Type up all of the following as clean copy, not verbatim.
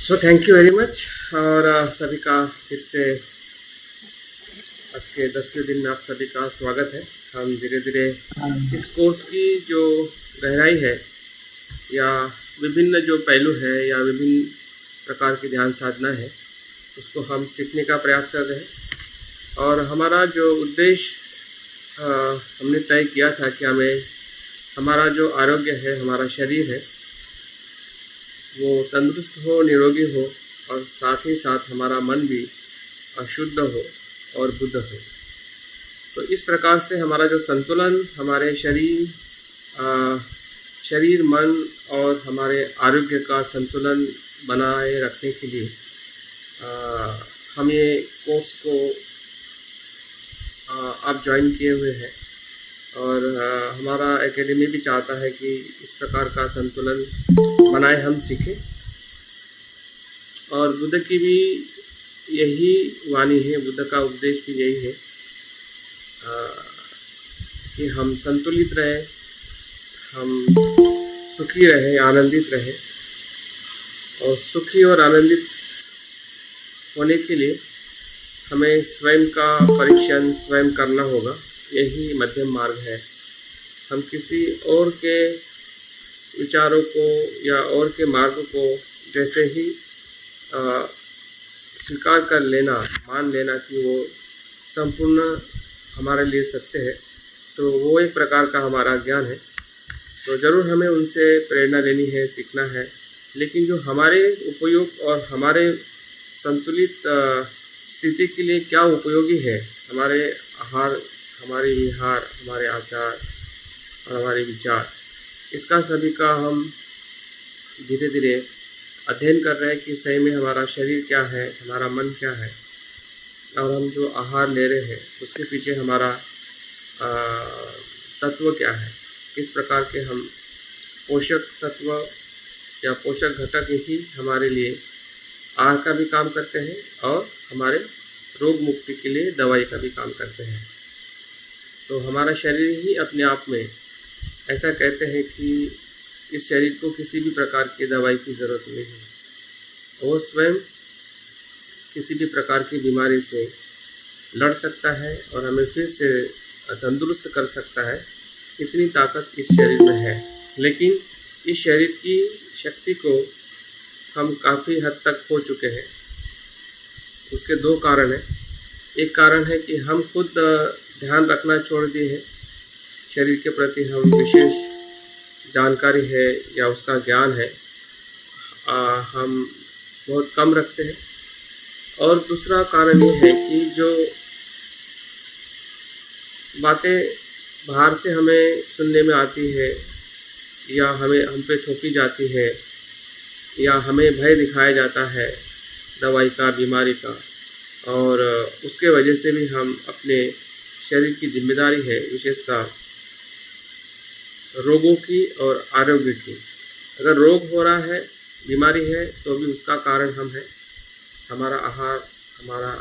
So thank you very much. और सभी का फिर से आज के 10वें दिन में आप सभी का स्वागत है। हम धीरे धीरे इस कोर्स की जो गहराई है या विभिन्न जो पहलू है या विभिन्न प्रकार की ध्यान साधना है उसको हम सीखने का प्रयास कर रहे हैं। और हमारा जो उद्देश्य हमने तय किया था कि हमें हमारा जो आरोग्य है, हमारा शरीर है, वो तंदुरुस्त हो, निरोगी हो और साथ ही साथ हमारा मन भी शुद्ध हो और बुद्ध हो। तो इस प्रकार से हमारा जो संतुलन हमारे शरीर मन और हमारे आरोग्य का संतुलन बनाए रखने के लिए हम ये कोर्स को आप ज्वाइन किए हुए हैं। और हमारा एकेडमी भी चाहता है कि इस प्रकार का संतुलन बनाए हम सीखें। और बुद्ध की भी यही वाणी है, बुद्ध का उपदेश भी यही है कि हम संतुलित रहें, हम सुखी रहें, आनंदित रहें। और सुखी और आनंदित होने के लिए हमें स्वयं का परीक्षण स्वयं करना होगा। यही मध्यम मार्ग है। हम किसी और के विचारों को या और के मार्ग को जैसे ही स्वीकार कर लेना, मान लेना कि वो संपूर्ण हमारे लिए सत्य है, तो वो एक प्रकार का हमारा ज्ञान है। तो ज़रूर हमें उनसे प्रेरणा लेनी है, सीखना है। लेकिन जो हमारे उपयोग और हमारे संतुलित स्थिति के लिए क्या उपयोगी है, हमारे आहार, हमारे विहार, हमारे आचार और हमारे विचार, इसका सभी का हम धीरे धीरे अध्ययन कर रहे हैं कि सही में हमारा शरीर क्या है, हमारा मन क्या है, और हम जो आहार ले रहे हैं उसके पीछे हमारा तत्व क्या है, किस प्रकार के हम पोषक तत्व या पोषक घटक ही हमारे लिए आहार का भी काम करते हैं और हमारे रोग मुक्ति के लिए दवाई का भी काम करते हैं। तो हमारा शरीर ही अपने आप में, ऐसा कहते हैं कि इस शरीर को किसी भी प्रकार की दवाई की ज़रूरत नहीं है। वो स्वयं किसी भी प्रकार की बीमारी से लड़ सकता है और हमें फिर से तंदुरुस्त कर सकता है। इतनी ताकत इस शरीर में है। लेकिन इस शरीर की शक्ति को हम काफ़ी हद तक खो चुके हैं। उसके दो कारण हैं। एक कारण है कि हम खुद ध्यान रखना छोड़ दिए हैं। शरीर के प्रति हम विशेष जानकारी है या उसका ज्ञान है हम बहुत कम रखते हैं। और दूसरा कारण ये है कि जो बातें बाहर से हमें सुनने में आती है या हम पे थोपी जाती है या हमें भय दिखाया जाता है दवाई का, बीमारी का, और उसके वजह से भी हम अपने शरीर की जिम्मेदारी है विशेषता रोगों की और आरोग्य की। अगर रोग हो रहा है, बीमारी है, तो भी उसका कारण हम हैं। हमारा आहार, हमारा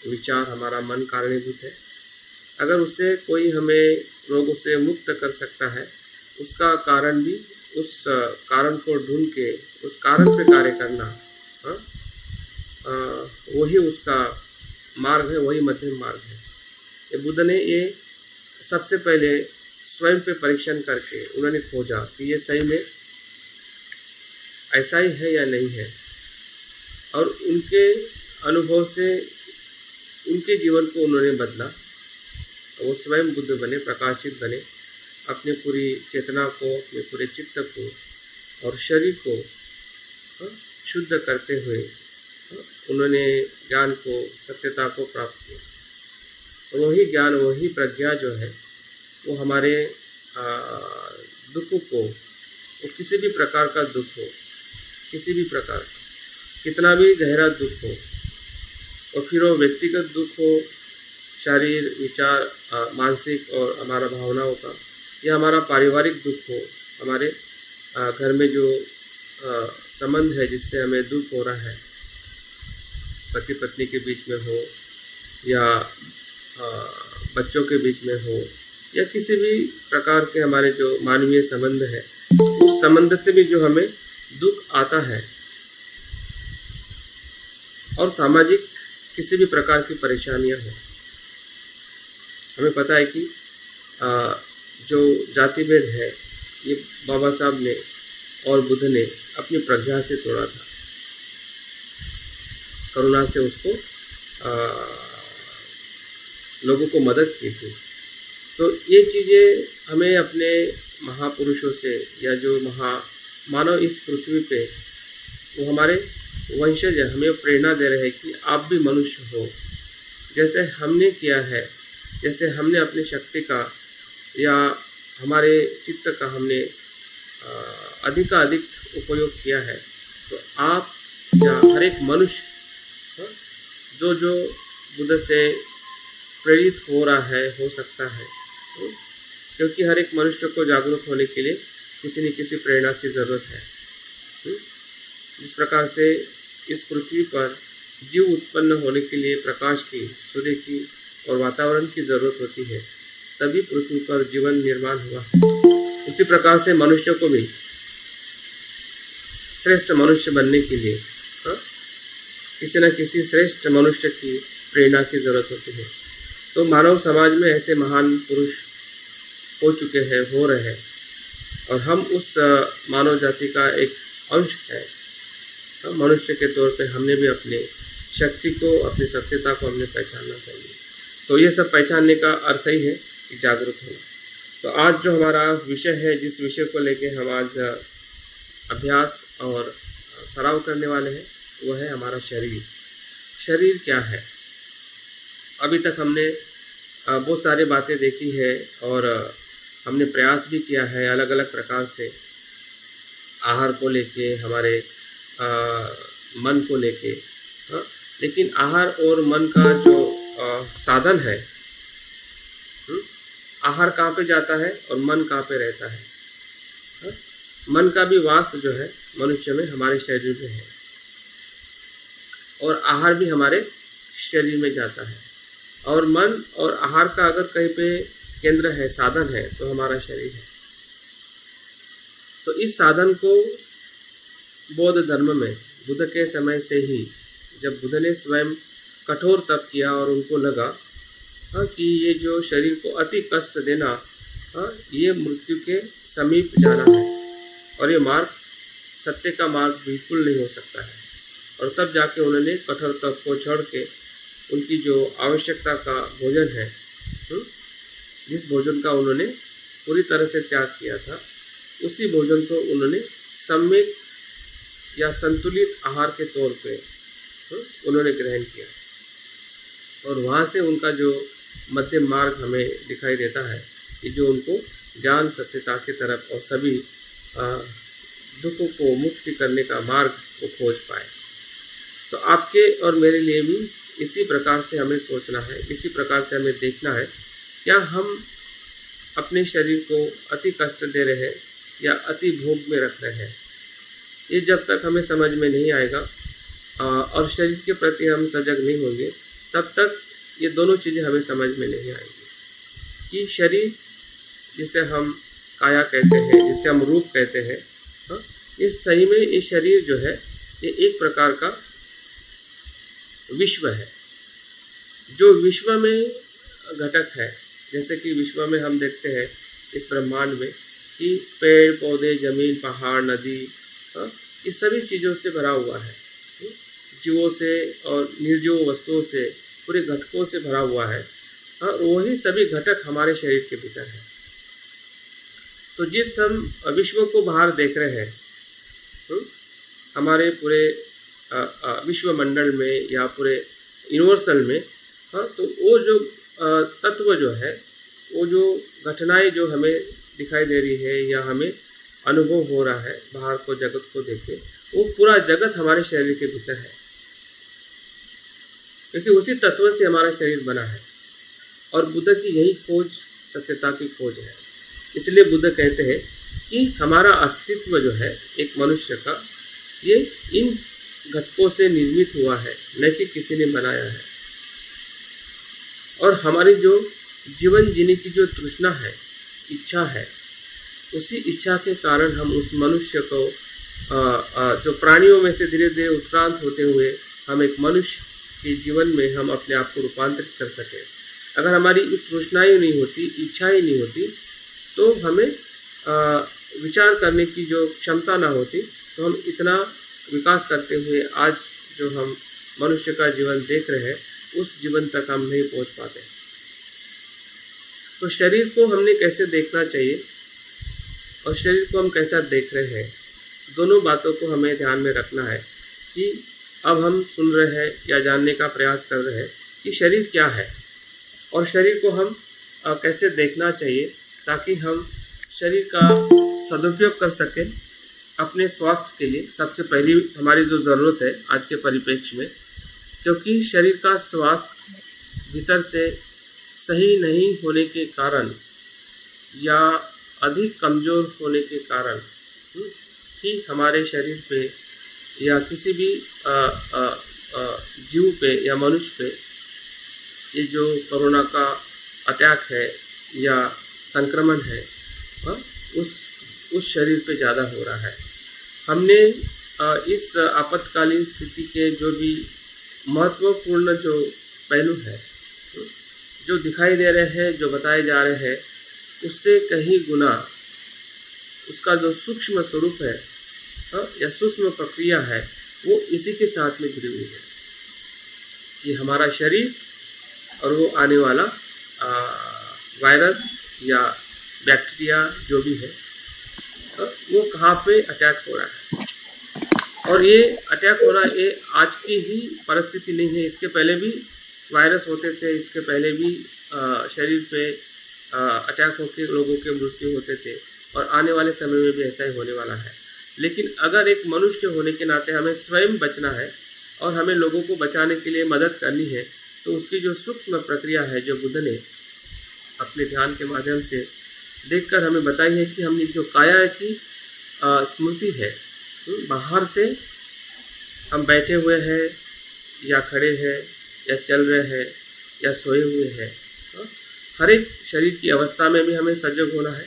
विचार, हमारा मन कारणीभूत है। अगर उससे कोई हमें रोगों से मुक्त कर सकता है, उसका कारण भी, उस कारण को ढूंढ के उस कारण पे कार्य करना, वही उसका मार्ग है, वही मध्यम मार्ग है। ये बुद्ध ने ये सबसे पहले स्वयं पे परीक्षण करके उन्होंने खोजा कि ये सही में ऐसा ही है या नहीं है। और उनके अनुभव से उनके जीवन को उन्होंने बदला। वो स्वयं बुद्ध बने, प्रकाशित बने। अपने पूरी चेतना को, अपने पूरे चित्त को और शरीर को शुद्ध करते हुए उन्होंने ज्ञान को, सत्यता को प्राप्त किया। और वही ज्ञान, वही प्रज्ञा जो है वो हमारे दुख को, वो किसी भी प्रकार का दुख हो, किसी भी प्रकार का, कितना भी गहरा दुख हो, और फिर वो व्यक्तिगत दुख हो, शारीर, विचार, मानसिक और हमारा भावनाओं का, या हमारा पारिवारिक दुख हो, हमारे घर में जो संबंध है जिससे हमें दुख हो रहा है, पति पत्नी के बीच में हो या बच्चों के बीच में हो या किसी भी प्रकार के हमारे जो मानवीय संबंध है, उस संबंध से भी जो हमें दुख आता है, और सामाजिक किसी भी प्रकार की परेशानियां हो। हमें पता है कि जो जाति भेद है ये बाबा साहब ने और बुद्ध ने अपनी प्रज्ञा से तोड़ा था, करुणा से उसको लोगों को मदद की थी। तो ये चीज़ें हमें अपने महापुरुषों से या जो मानव इस पृथ्वी पे वो हमारे वंशज हमें प्रेरणा दे रहे हैं कि आप भी मनुष्य हो, जैसे हमने किया है, जैसे हमने अपनी शक्ति का या हमारे चित्त का हमने अधिक उपयोग किया है, तो आप या हर एक मनुष्य जो बुद्ध से प्रेरित हो रहा है, हो सकता है, क्योंकि हर एक मनुष्य को जागरूक होने के लिए किसी न किसी प्रेरणा की ज़रूरत है। जिस प्रकार से इस पृथ्वी पर जीव उत्पन्न होने के लिए प्रकाश की, सूर्य की और वातावरण की ज़रूरत होती है, तभी पृथ्वी पर जीवन निर्माण हुआ। उसी प्रकार से मनुष्य को भी श्रेष्ठ मनुष्य बनने के लिए किसी न किसी श्रेष्ठ मनुष्य की प्रेरणा की ज़रूरत होती है। तो मानव समाज में ऐसे महान पुरुष हो चुके हैं, हो रहे हैं, और हम उस मानव जाति का एक अंश है। मनुष्य के तौर पे हमने भी अपने शक्ति को, अपनी सत्यता को हमने पहचानना चाहिए। तो ये सब पहचानने का अर्थ ही है कि जागरूक होना। तो आज जो हमारा विषय है, जिस विषय को लेके हम आज अभ्यास और सराव करने वाले हैं, वो है हमारा शरीर। शरीर क्या है? अभी तक हमने बहुत सारी बातें देखी है और हमने प्रयास भी किया है अलग अलग प्रकार से, आहार को लेके, हमारे मन को लेके। लेकिन आहार और मन का जो साधन है, आहार कहाँ पे जाता है और मन कहाँ पे रहता है। मन का भी वास जो है मनुष्य में, हमारे शरीर में है, और आहार भी हमारे शरीर में जाता है। और मन और आहार का अगर कहीं पे केंद्र है, साधन है, तो हमारा शरीर है। तो इस साधन को बौद्ध धर्म में बुद्ध के समय से ही, जब बुद्ध ने स्वयं कठोर तप किया और उनको लगा कि ये जो शरीर को अति कष्ट देना, ये मृत्यु के समीप जाना है और ये मार्ग सत्य का मार्ग बिल्कुल नहीं हो सकता है। और तब जाके उन्होंने कठोर तप को छोड़ के उनकी जो आवश्यकता का भोजन है, जिस भोजन का उन्होंने पूरी तरह से त्याग किया था, उसी भोजन को उन्होंने सम्यक या संतुलित आहार के तौर पे उन्होंने ग्रहण किया। और वहाँ से उनका जो मध्यम मार्ग हमें दिखाई देता है कि जो उनको ज्ञान सत्यता की तरफ और सभी दुखों को मुक्ति करने का मार्ग वो खोज पाए। तो आपके और मेरे लिए भी इसी प्रकार से हमें सोचना है, इसी प्रकार से हमें देखना है, क्या हम अपने शरीर को अति कष्ट दे रहे हैं या अति भोग में रख रहे हैं। ये जब तक हमें समझ में नहीं आएगा और शरीर के प्रति हम सजग नहीं होंगे, तब तक ये दोनों चीज़ें हमें समझ में नहीं आएंगी कि शरीर, जिसे हम काया कहते हैं, जिसे हम रूप कहते हैं, ये सही में ये शरीर जो है ये एक प्रकार का विश्व है, जो विश्व में घटक है। जैसे कि विश्व में हम देखते हैं इस ब्रह्मांड में कि पेड़ पौधे, जमीन, पहाड़, नदी, ये सभी चीज़ों से भरा हुआ है, जीवों से और निर्जीव वस्तुओं से, पूरे घटकों से भरा हुआ है। और वही सभी घटक हमारे शरीर के भीतर है। तो जिस हम विश्व को बाहर देख रहे हैं, हमारे पूरे विश्वमंडल में या पूरे यूनिवर्सल में, तो वो जो तत्व जो है, वो जो घटनाएं जो हमें दिखाई दे रही है या हमें अनुभव हो रहा है बाहर को, जगत को देखे, वो पूरा जगत हमारे शरीर के भीतर है, क्योंकि उसी तत्व से हमारा शरीर बना है। और बुद्ध की यही खोज सत्यता की खोज है। इसलिए बुद्ध कहते हैं कि हमारा अस्तित्व जो है एक मनुष्य का, ये इन घटकों से निर्मित हुआ है, न कि किसी ने बनाया है। और हमारी जो जीवन जीने की जो तृष्णा है, इच्छा है, उसी इच्छा के कारण हम उस मनुष्य को जो प्राणियों में से धीरे धीरे उत्क्रांत होते हुए हम एक मनुष्य के जीवन में हम अपने आप को रूपांतरित कर सकें। अगर हमारी तृष्णाएं नहीं होती, इच्छाएं नहीं होती, तो हमें विचार करने की जो क्षमता ना होती, तो हम इतना विकास करते हुए आज जो हम मनुष्य का जीवन देख रहे हैं उस जीवन तक हम नहीं पहुंच पाते। तो शरीर को हमने कैसे देखना चाहिए और शरीर को हम कैसा देख रहे हैं, दोनों बातों को हमें ध्यान में रखना है कि अब हम सुन रहे हैं या जानने का प्रयास कर रहे हैं कि शरीर क्या है और शरीर को हम कैसे देखना चाहिए ताकि हम शरीर का सदुपयोग कर सकें अपने स्वास्थ्य के लिए। सबसे पहली हमारी जो ज़रूरत है आज के परिप्रेक्ष्य में, क्योंकि शरीर का स्वास्थ्य भीतर से सही नहीं होने के कारण या अधिक कमज़ोर होने के कारण ही हमारे शरीर पे या किसी भी जीव पे या मनुष्य पे ये जो कोरोना का अटैक है या संक्रमण है उस शरीर पे ज़्यादा हो रहा है। हमने इस आपातकालीन स्थिति के जो भी महत्वपूर्ण जो पहलू है जो दिखाई दे रहे हैं, जो बताए जा रहे हैं, उससे कहीं गुना उसका जो सूक्ष्म स्वरूप है या सूक्ष्म प्रक्रिया है वो इसी के साथ में जुड़ी हुई है कि हमारा शरीर और वो आने वाला वायरस या बैक्टीरिया जो भी है वो कहाँ पे अटैक हो रहा है। और ये अटैक हो रहा है, ये आज की ही परिस्थिति नहीं है, इसके पहले भी वायरस होते थे, इसके पहले भी शरीर पे अटैक होकर लोगों के मृत्यु होते थे और आने वाले समय में भी ऐसा ही होने वाला है। लेकिन अगर एक मनुष्य होने के नाते हमें स्वयं बचना है और हमें लोगों को बचाने के लिए मदद करनी है, तो उसकी जो सूक्ष्म प्रक्रिया है जो बुद्ध ने अपने ध्यान के माध्यम से देखकर हमें बताई है कि हमने जो काया की स्मृति है, बाहर से हम बैठे हुए हैं या खड़े हैं या चल रहे हैं या सोए हुए हैं, हर एक शरीर की अवस्था में भी हमें सजग होना है,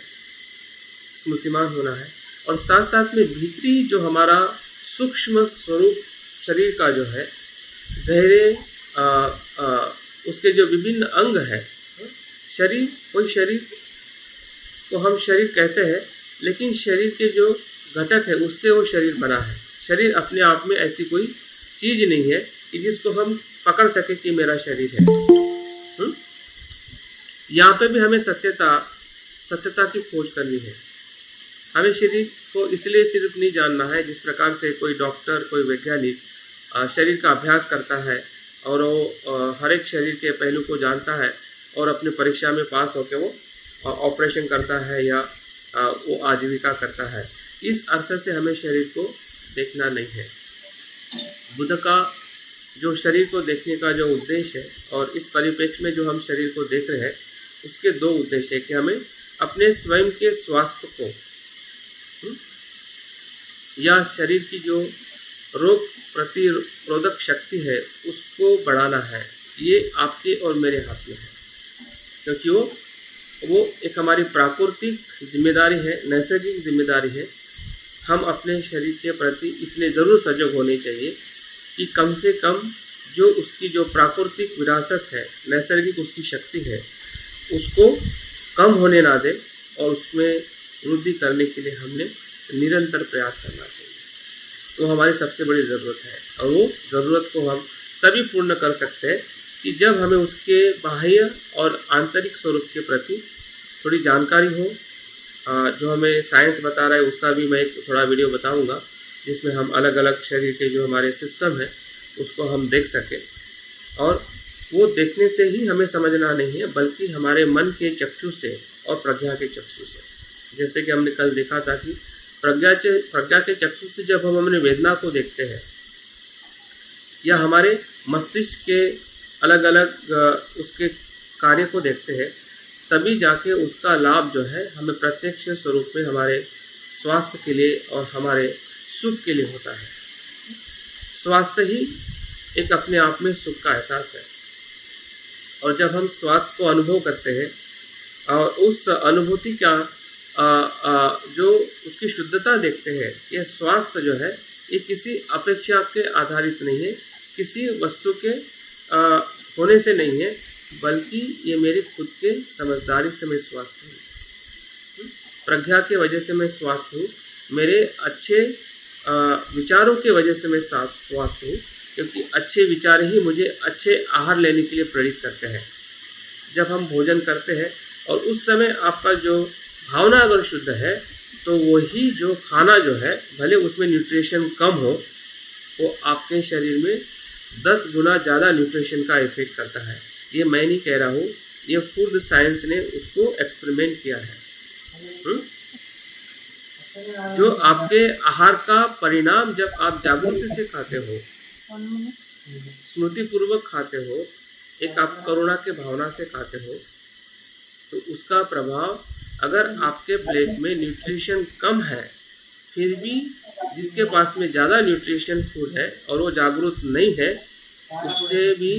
स्मृतिमान होना है। और साथ साथ में भीतरी जो हमारा सूक्ष्म स्वरूप शरीर का जो है गहरे उसके जो विभिन्न अंग है, शरीर, कोई शरीर को हम शरीर कहते हैं, लेकिन शरीर के जो घटक है उससे वो शरीर बना है। शरीर अपने आप में ऐसी कोई चीज़ नहीं है कि जिसको हम पकड़ सके कि मेरा शरीर है। यहाँ पे भी हमें सत्यता की खोज करनी है। हमें शरीर को इसलिए सिर्फ नहीं जानना है जिस प्रकार से कोई डॉक्टर, कोई वैज्ञानिक शरीर का अभ्यास करता है और वो हर एक शरीर के पहलू को जानता है और अपनी परीक्षा में पास होकर वो ऑपरेशन करता है या वो आजीविका करता है। इस अर्थ से हमें शरीर को देखना नहीं है। बुद्ध का जो शरीर को देखने का जो उद्देश्य है और इस परिप्रेक्ष्य में जो हम शरीर को देख रहे हैं उसके दो उद्देश्य है कि हमें अपने स्वयं के स्वास्थ्य को या शरीर की जो रोग प्रतिरोधक शक्ति है उसको बढ़ाना है। ये आपके और मेरे हाथ में है, क्योंकि वो एक हमारी प्राकृतिक जिम्मेदारी है, नैसर्गिक जिम्मेदारी है। हम अपने शरीर के प्रति इतने ज़रूर सजग होने चाहिए कि कम से कम जो उसकी जो प्राकृतिक विरासत है, नैसर्गिक उसकी शक्ति है, उसको कम होने ना दे और उसमें वृद्धि करने के लिए हमने निरंतर प्रयास करना चाहिए। तो हमारी सबसे बड़ी ज़रूरत है और वो ज़रूरत को हम तभी पूर्ण कर सकते हैं कि जब हमें उसके बाह्य और आंतरिक स्वरूप के प्रति थोड़ी जानकारी हो। जो हमें साइंस बता रहा है उसका भी मैं एक थोड़ा वीडियो बताऊंगा जिसमें हम अलग अलग शरीर के जो हमारे सिस्टम है उसको हम देख सकें। और वो देखने से ही हमें समझना नहीं है, बल्कि हमारे मन के चक्षु से और प्रज्ञा के चक्षु से। जैसे कि हमने कल देखा था कि प्रज्ञा के चक्षु से जब हम अपने वेदना को देखते हैं या हमारे मस्तिष्क के अलग अलग उसके कार्य को देखते हैं, तभी जाके उसका लाभ जो है हमें प्रत्यक्ष स्वरूप में हमारे स्वास्थ्य के लिए और हमारे सुख के लिए होता है। स्वास्थ्य ही एक अपने आप में सुख का एहसास है। और जब हम स्वास्थ्य को अनुभव करते हैं और उस अनुभूति का जो उसकी शुद्धता देखते हैं, यह स्वास्थ्य जो है ये किसी अपेक्षा के आधारित नहीं है, किसी वस्तु के होने से नहीं है, बल्कि ये मेरे खुद के समझदारी से मैं स्वस्थ हूँ, प्रज्ञा के वजह से मैं स्वस्थ हूँ, मेरे अच्छे विचारों के वजह से मैं स्वस्थ हूँ, क्योंकि अच्छे विचार ही मुझे अच्छे आहार लेने के लिए प्रेरित करते हैं। जब हम भोजन करते हैं और उस समय आपका जो भावना अगर शुद्ध है, तो वही जो खाना जो है, भले उसमें न्यूट्रिशन कम हो, वो आपके शरीर में 10 गुना ज़्यादा न्यूट्रिशन का इफेक्ट करता है। ये मैं नहीं कह रहा हूँ, ये फूड साइंस ने उसको एक्सपेरिमेंट किया है। जो आपके आहार का परिणाम जब आप जागृति से खाते हो, स्मृति पूर्वक खाते हो, एक आप करुणा के भावना से खाते हो, तो उसका प्रभाव अगर आपके प्लेट में न्यूट्रिशन कम है, फिर भी जिसके पास में ज़्यादा न्यूट्रिशन फूड है और वो जागरूक नहीं है, उससे भी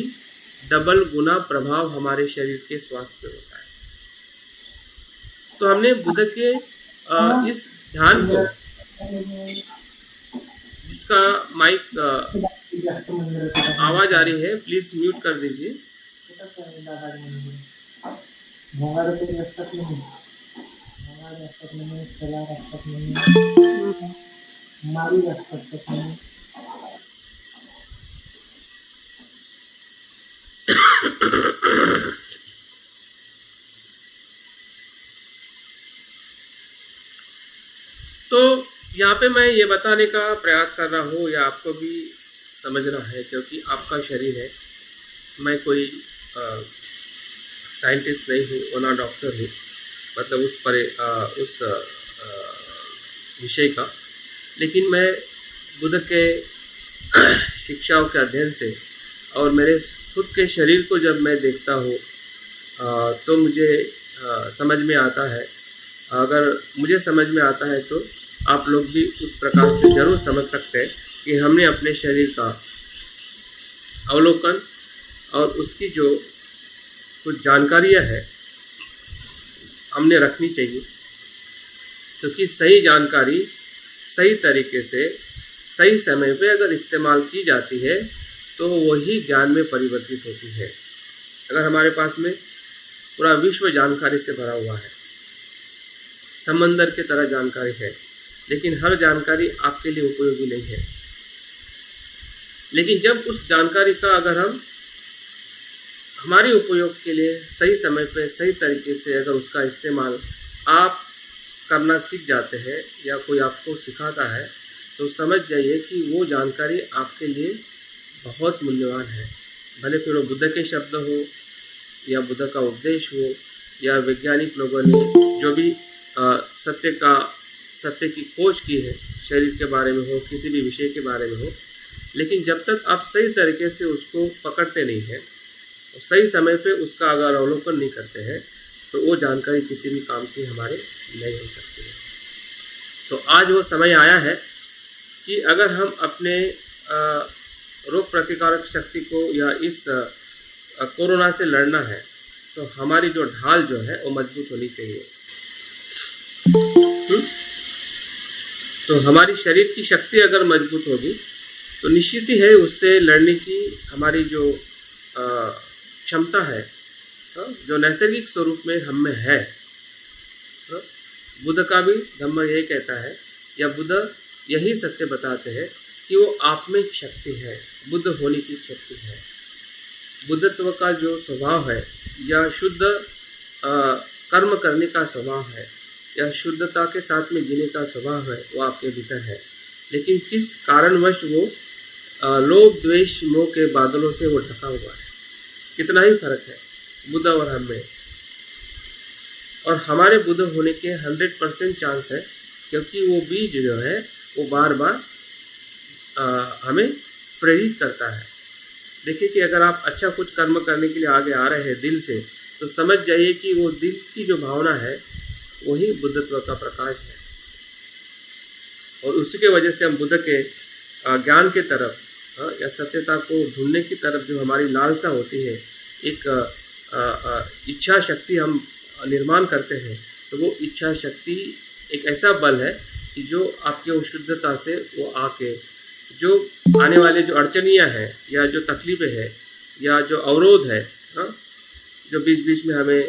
डबल गुना प्रभाव हमारे शरीर के स्वास्थ्य पे होता है। तो हमने बुद्ध के इस ध्यान को, जिसका माइक आवाज आ रही है, प्लीज म्यूट कर दीजिए। तो यहाँ पे मैं ये बताने का प्रयास कर रहा हूँ, या आपको भी समझना है, क्योंकि आपका शरीर है। मैं कोई साइंटिस्ट नहीं हूँ और ना डॉक्टर हूँ, मतलब उस विषय का, लेकिन मैं बुद्ध के शिक्षाओं के अध्ययन से और मेरे खुद के शरीर को जब मैं देखता हूँ, तो मुझे समझ में आता है। अगर मुझे समझ में आता है तो आप लोग भी उस प्रकार से जरूर समझ सकते हैं कि हमने अपने शरीर का अवलोकन और उसकी जो कुछ जानकारियाँ है हमने रखनी चाहिए, क्योंकि सही जानकारी सही तरीके से सही समय पे अगर इस्तेमाल की जाती है तो वही ज्ञान में परिवर्तित होती है। अगर हमारे पास में पूरा विश्व जानकारी से भरा हुआ है, समंदर की तरह जानकारी है, लेकिन हर जानकारी आपके लिए उपयोगी नहीं है। लेकिन जब उस जानकारी का अगर हम हमारे उपयोग के लिए सही समय पे सही तरीके से अगर उसका इस्तेमाल आप करना सीख जाते हैं, या कोई आपको सिखाता है, तो समझ जाइए कि वो जानकारी आपके लिए बहुत मूल्यवान है। भले फिर वो बुद्ध के शब्द हो, या बुद्ध का उपदेश हो, या वैज्ञानिक लोगों ने जो भी सत्य की खोज की है, शरीर के बारे में हो, किसी भी विषय के बारे में हो, लेकिन जब तक आप सही तरीके से उसको पकड़ते नहीं हैं, सही समय पे उसका अगर अवलोकन नहीं करते हैं, तो वो जानकारी किसी भी काम की हमारे नहीं हो सकती है। तो आज वो समय आया है कि अगर हम अपने रोग प्रतिकारक शक्ति को या इस कोरोना से लड़ना है, तो हमारी जो ढाल जो है वो मजबूत होनी चाहिए। तो हमारी शरीर की शक्ति अगर मजबूत होगी, तो निश्चित ही है उससे लड़ने की हमारी जो क्षमता है, जो नैसर्गिक स्वरूप में हम में है। बुद्ध का भी धम्म यही कहता है, या बुद्ध यही सत्य बताते हैं कि वो आप में शक्ति है, बुद्ध होने की शक्ति है। बुद्धत्व का जो स्वभाव है, या शुद्ध कर्म करने का स्वभाव है, या शुद्धता के साथ में जीने का स्वभाव है, वो आपके भीतर है। लेकिन किस कारणवश वो लोभ द्वेष मोह के बादलों से वो ढका हुआ है। कितना ही फर्क है बुद्ध और हम में। और हमारे बुद्ध होने के 100% चांस है, क्योंकि वो बीज जो है वो बार बार हमें प्रेरित करता है। देखिए कि अगर आप अच्छा कुछ कर्म करने के लिए आगे आ रहे हैं दिल से, तो समझ जाइए कि वो दिल की जो भावना है वही बुद्धत्व का प्रकाश है। और उसी के वजह से हम बुद्ध के ज्ञान के तरफ या सत्यता को ढूंढने की तरफ जो हमारी लालसा होती है, एक इच्छा शक्ति हम निर्माण करते हैं, तो वो इच्छा शक्ति एक ऐसा बल है कि जो आपके उस शुद्धता से वो आके जो आने वाले जो अड़चनियाँ हैं या जो तकलीफ़ें हैं या जो अवरोध है, जो बीच बीच में हमें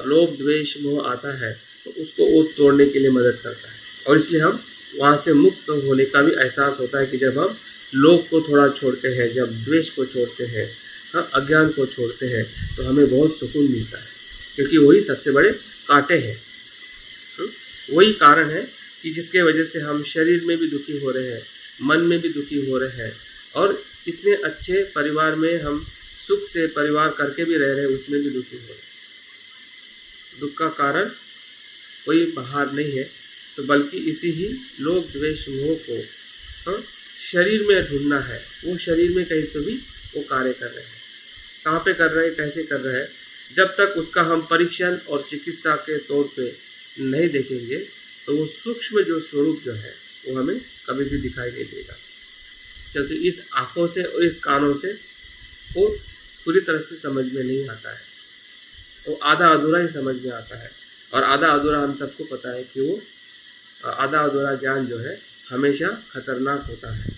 लोभ द्वेष मोह आता है, तो उसको वो तोड़ने के लिए मदद करता है। और इसलिए हम वहाँ से मुक्त होने का भी एहसास होता है कि जब हम लोभ को थोड़ा छोड़ते हैं, जब द्वेष को छोड़ते हैं, अज्ञान को छोड़ते हैं, तो हमें बहुत सुकून मिलता है, क्योंकि वही सबसे बड़े कांटे हैं। वही कारण है कि जिसके वजह से हम शरीर में भी दुखी हो रहे हैं, मन में भी दुखी हो रहे हैं, और इतने अच्छे परिवार में हम सुख से परिवार करके भी रह रहे हैं, उसमें भी दुखी हो रहे हैं। दुख का कारण कोई बाहर नहीं है, तो बल्कि इसी ही लोभ द्वेष मोह को शरीर में ढूंढना है। वो शरीर में कहीं तो भी वो कार्य कर रहे हैं। कहाँ पे कर रहे हैं, कैसे कर रहे हैं, जब तक उसका हम परीक्षण और चिकित्सा के तौर पे नहीं देखेंगे, तो वो सूक्ष्म जो स्वरूप जो है वो हमें कभी भी दिखाई नहीं देगा, क्योंकि इस आँखों से और इस कानों से वो पूरी तरह से समझ में नहीं आता है। वो आधा अधूरा ही समझ में आता है, और आधा अधूरा हम सबको पता है कि वो आधा अधूरा ज्ञान जो है हमेशा खतरनाक होता है।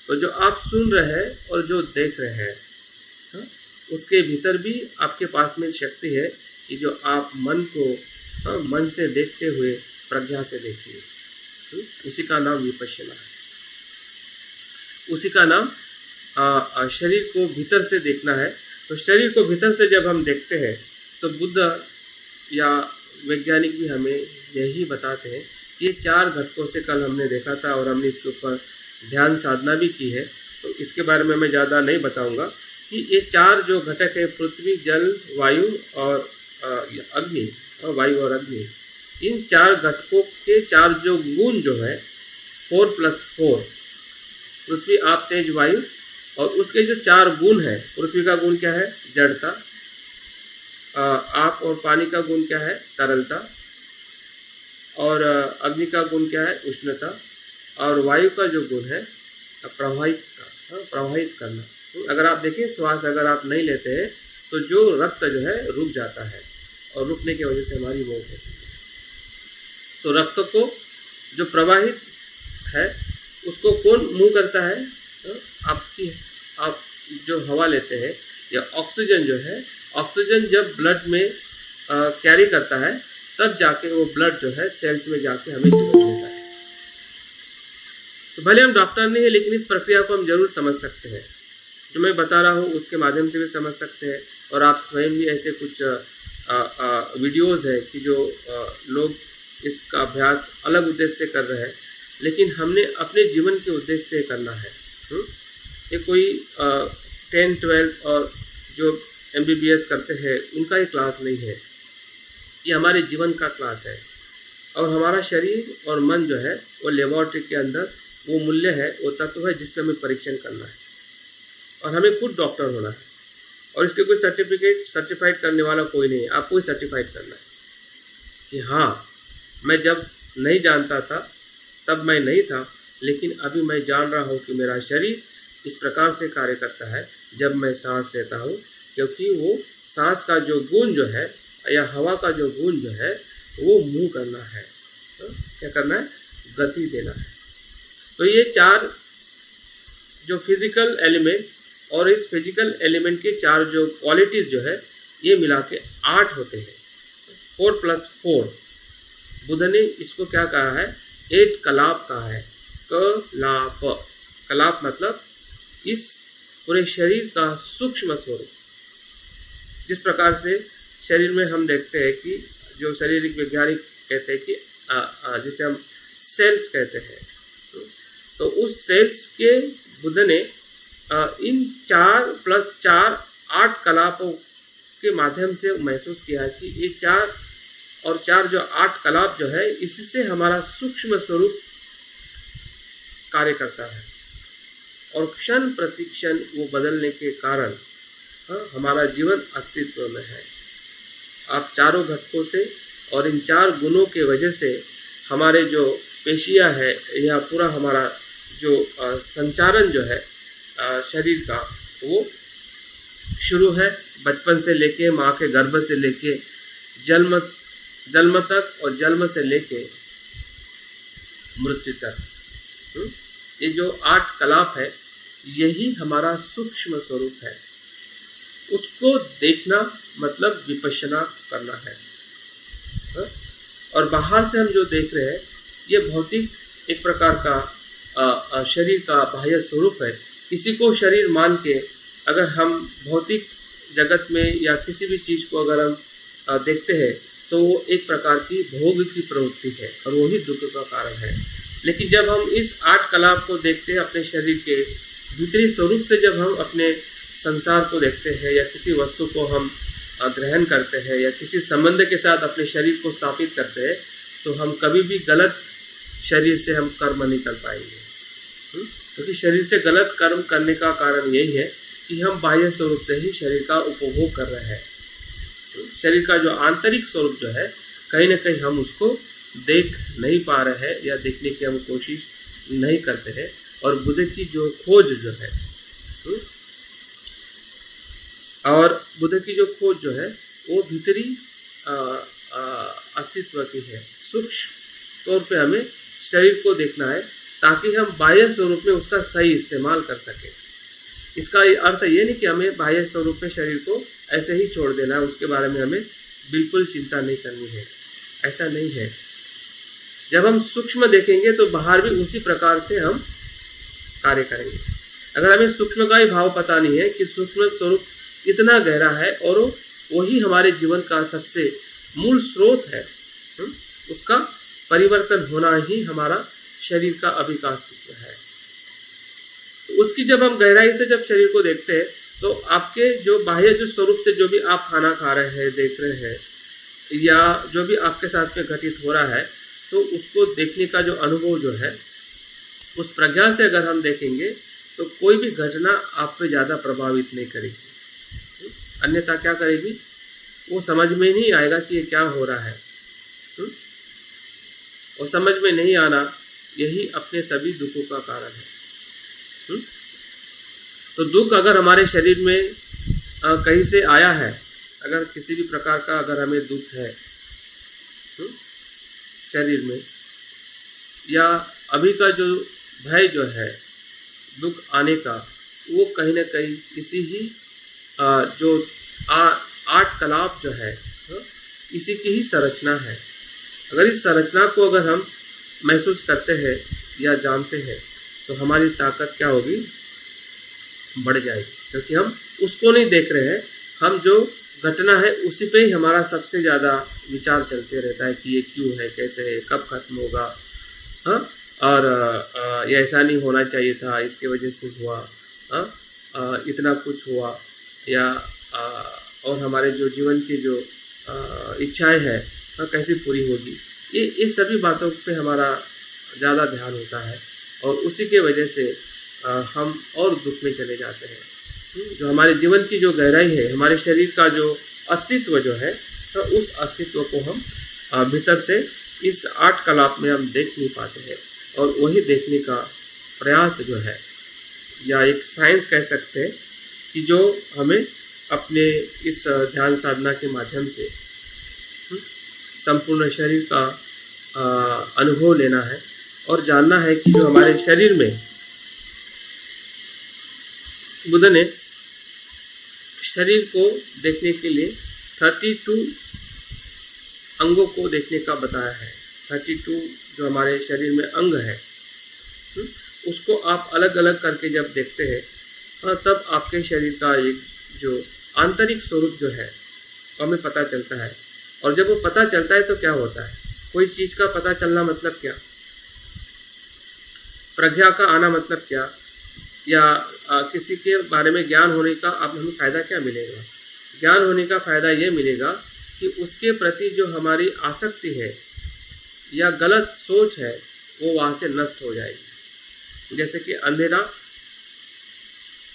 तो जो आप सुन रहे हैं और जो देख रहे हैं, उसके भीतर भी आपके पास में शक्ति है कि जो आप मन को मन से देखते हुए प्रज्ञा से देखिए। उसी का नाम विपश्यना है, उसी का नाम शरीर को भीतर से देखना है। तो शरीर को भीतर से जब हम देखते हैं, तो बुद्ध या वैज्ञानिक भी हमें यही बताते हैं। ये 4 घटकों से कल हमने देखा था और हमने इसके ऊपर ध्यान साधना भी की है, तो इसके बारे में मैं ज़्यादा नहीं बताऊंगा कि ये 4 जो घटक है, पृथ्वी, जल, वायु और अग्नि, वायु और अग्नि, इन 4 घटकों के 4 जो गुण जो है 4+4, पृथ्वी, आप, तेज, वायु, और उसके जो 4 गुण है, पृथ्वी का गुण क्या है, जड़ता, आप और पानी का गुण क्या है, तरलता, और अग्नि का गुण क्या है, उष्णता, और वायु का जो गुण है प्रवाहित करना। तो अगर आप देखिए, श्वास अगर आप नहीं लेते हैं तो जो रक्त जो है रुक जाता है, और रुकने की वजह से हमारी मौत होती है। तो रक्त को जो प्रवाहित है उसको कौन मूव करता है, आप जो हवा लेते हैं या ऑक्सीजन जो है, ऑक्सीजन जब ब्लड में कैरी करता है, तब जाके वो ब्लड जो है सेल्स में जाके हमें जीवन देता है। तो भले हम डॉक्टर नहीं है, लेकिन इस प्रक्रिया को हम जरूर समझ सकते हैं। जो मैं बता रहा हूँ उसके माध्यम से भी समझ सकते हैं, और आप स्वयं भी ऐसे कुछ वीडियोज़ है कि जो लोग इसका अभ्यास अलग उद्देश्य से कर रहे हैं, लेकिन हमने अपने जीवन के उद्देश्य से करना है। ये कोई 10, 12 और जो MBBS करते हैं उनका ही क्लास नहीं है, ये हमारे जीवन का क्लास है। और हमारा शरीर और मन जो है वो लेबोरेटरी के अंदर वो मूल्य है, वो तत्व है जिस पर हमें परीक्षण करना है, और हमें खुद डॉक्टर होना है। और इसके कोई सर्टिफाइड करने वाला कोई नहीं है, आपको ही सर्टिफाइड करना है कि हाँ, मैं जब नहीं जानता था तब मैं नहीं था, लेकिन अभी मैं जान रहा हूँ कि मेरा शरीर इस प्रकार से कार्य करता है जब मैं सांस लेता हूँ, क्योंकि वो सांस का जो गुण जो है या हवा का जो गुण जो है वो मूव करना है, तो क्या करना है, गति देना है। तो ये 4 जो फिजिकल एलिमेंट, और इस फिजिकल एलिमेंट के 4 जो क्वालिटीज़ जो है, ये मिला के 8 होते हैं। 4+4, बुद्ध ने इसको क्या कहा है, 8 कलाप कहा है। कलाप, कलाप मतलब इस पूरे शरीर का सूक्ष्म स्वरूप। जिस प्रकार से शरीर में हम देखते हैं कि जो शारीरिक वैज्ञानिक कहते हैं कि जिसे हम सेल्स कहते हैं, तो उस सेल्स के बुद्ध ने इन 4+4 8 कलापों के माध्यम से महसूस किया है कि ये 4 और 4 जो 8 कलाप जो है, इससे हमारा सूक्ष्म स्वरूप कार्य करता है, और क्षण प्रतिक्षण वो बदलने के कारण हमारा जीवन अस्तित्व में है। आप चारों घटकों से और इन 4 गुणों के वजह से हमारे जो पेशियां है या पूरा हमारा जो संचारण जो है शरीर का, वो शुरू है बचपन से लेके, माँ के गर्भ से लेके जन्म तक, और जन्म से लेके मृत्यु तक। ये जो 8 कलाप है यही हमारा सूक्ष्म स्वरूप है। उसको देखना मतलब विपश्यना करना है। और बाहर से हम जो देख रहे हैं ये भौतिक एक प्रकार का शरीर का बाह्य स्वरूप है। इसी को शरीर मान के अगर हम भौतिक जगत में या किसी भी चीज़ को अगर हम देखते हैं तो वो एक प्रकार की भोग की प्रवृत्ति है और वही दुख का कारण है। लेकिन जब हम इस 8 कलाप को देखते हैं अपने शरीर के भीतरी स्वरूप से, जब हम अपने संसार को देखते हैं या किसी वस्तु को हम ग्रहण करते हैं या किसी संबंध के साथ अपने शरीर को स्थापित करते हैं, तो हम कभी भी गलत शरीर से हम कर्म नहीं कर पाएंगे। क्योंकि शरीर से गलत कर्म करने का कारण यही है कि हम बाह्य स्वरूप से ही शरीर का उपभोग कर रहे हैं। शरीर का जो आंतरिक स्वरूप जो है कहीं ना कहीं हम उसको देख नहीं पा रहे हैं या देखने की हम कोशिश नहीं करते हैं। और बुद्ध की जो खोज जो है और बुद्ध की जो खोज जो है वो भीतरी अस्तित्व की है। सूक्ष्म तौर पे हमें शरीर को देखना है ताकि हम बाह्य स्वरूप में उसका सही इस्तेमाल कर सकें। इसका अर्थ ये नहीं कि हमें बाह्य स्वरूप में शरीर को ऐसे ही छोड़ देना है, उसके बारे में हमें बिल्कुल चिंता नहीं करनी है, ऐसा नहीं है। जब हम सूक्ष्म देखेंगे तो बाहर भी उसी प्रकार से हम कार्य करेंगे। अगर हमें सूक्ष्म का ही भाव पता नहीं है कि सूक्ष्म स्वरूप इतना गहरा है और वही हमारे जीवन का सबसे मूल स्रोत है, उसका परिवर्तन होना ही हमारा शरीर का अभी का अस्तित्व है। तो उसकी जब हम गहराई से जब शरीर को देखते हैं तो आपके जो बाह्य जो स्वरूप से जो भी आप खाना खा रहे हैं, देख रहे हैं या जो भी आपके साथ में घटित हो रहा है, तो उसको देखने का जो अनुभव जो है उस प्रज्ञा से अगर हम देखेंगे तो कोई भी घटना आप पे ज़्यादा प्रभावित नहीं करेगी। अन्यथा क्या करेगी, वो समझ में नहीं आएगा कि ये क्या हो रहा है। और समझ में नहीं आना यही अपने सभी दुखों का कारण है। तो दुख अगर हमारे शरीर में कहीं से आया है, अगर किसी भी प्रकार का अगर हमें दुख है शरीर में, या अभी का जो भय जो है दुख आने का, वो कहीं ना कहीं इसी ही जो 8 कलाप जो है इसी की ही संरचना है। अगर इस संरचना को अगर हम महसूस करते हैं या जानते हैं तो हमारी ताकत क्या होगी, बढ़ जाएगी। क्योंकि हम उसको नहीं देख रहे हैं, हम जो घटना है उसी पे ही हमारा सबसे ज़्यादा विचार चलते रहता है कि ये क्यों है, कैसे है, कब खत्म होगा, और ये ऐसा नहीं होना चाहिए था, इसके वजह से हुआ, इतना कुछ हुआ, या और हमारे जो जीवन की जो इच्छाएं हैं कैसे पूरी होगी, ये सभी बातों पे हमारा ज़्यादा ध्यान होता है और उसी के वजह से हम और दुख में चले जाते हैं। जो हमारे जीवन की जो गहराई है, हमारे शरीर का जो अस्तित्व जो है, तो उस अस्तित्व को हम भीतर से इस 8 कलाप में हम देख नहीं पाते हैं। और वही देखने का प्रयास जो है, या एक साइंस कह सकते हैं, कि जो हमें अपने इस ध्यान साधना के माध्यम से संपूर्ण शरीर का अनुभव लेना है और जानना है कि जो हमारे शरीर में बुद्ध ने शरीर को देखने के लिए 32 अंगों को देखने का बताया है। 32 जो हमारे शरीर में अंग है, उसको आप अलग अलग करके जब देखते हैं तब आपके शरीर का एक जो आंतरिक स्वरूप जो है वो हमें पता चलता है। और जब वो पता चलता है तो क्या होता है, कोई चीज़ का पता चलना मतलब क्या, प्रज्ञा का आना मतलब क्या, या किसी के बारे में ज्ञान होने का अब हमें फ़ायदा क्या मिलेगा। ज्ञान होने का फ़ायदा ये मिलेगा कि उसके प्रति जो हमारी आसक्ति है या गलत सोच है वो वहाँ से नष्ट हो जाएगी। जैसे कि